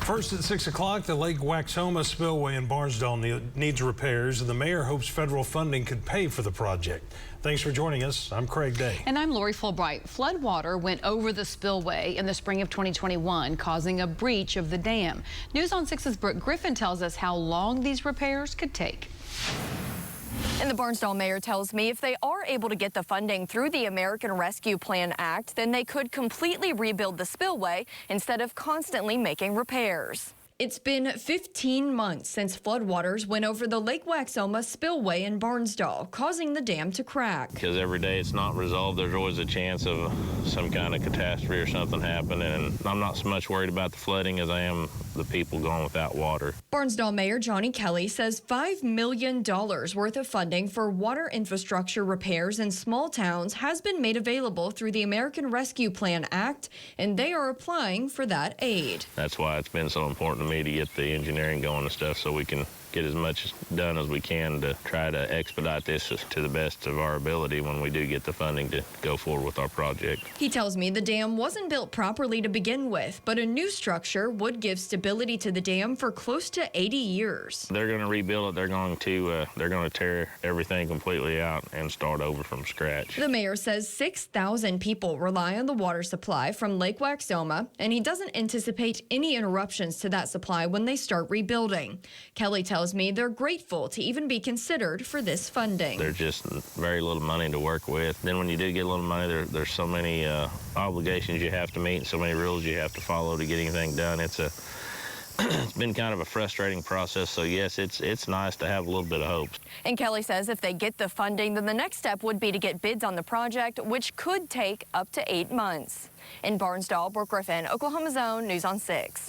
First at 6 o'clock, the Lake Waxhoma Spillway in Barnsdall needs repairs, and the mayor hopes federal funding could pay for the project. Thanks for joining us. I'm Craig Day. And I'm Lori Fulbright. Floodwater went over the spillway in the spring of 2021, causing a breach of the dam. News on 6's Brooke Griffin tells us how long these repairs could take. And the Barnsdall mayor tells me if they are able to get the funding through the American Rescue Plan Act, then they could completely rebuild the spillway instead of constantly making repairs. It's been 15 months since floodwaters went over the Lake Waxhoma Spillway in Barnsdall, causing the dam to crack. Because every day it's not resolved, there's always a chance of some kind of catastrophe or something happening. And I'm not so much worried about the flooding as I am the people going without water. Barnsdall Mayor Johnny Kelly says $5 million worth of funding for water infrastructure repairs in small towns has been made available through the American Rescue Plan Act, and they are applying for that aid. That's why it's been so important to me to get the engineering going and stuff so we can get as much done as we can to try to expedite this to the best of our ability when we do get the funding to go forward with our project. He tells me the dam wasn't built properly to begin with, but a new structure would give stability to the dam for close to 80 years. They're going to rebuild it. They're going to tear everything completely out and start over from scratch. The mayor says 6,000 people rely on the water supply from Lake Waxhoma, and he doesn't anticipate any interruptions to that supply when they start rebuilding. Kelly tells me they're grateful to even be considered for this funding. There's just very little money to work with. Then when you do get a little money, there's so many obligations you have to meet and so many rules you have to follow to get anything done. It's been kind of a frustrating process, so yes, it's nice to have a little bit of hope. And Kelly says if they get the funding, then the next step would be to get bids on the project, which could take up to 8 months. In Barnsdall, Brooke Griffin, Oklahoma's Own, News on 6.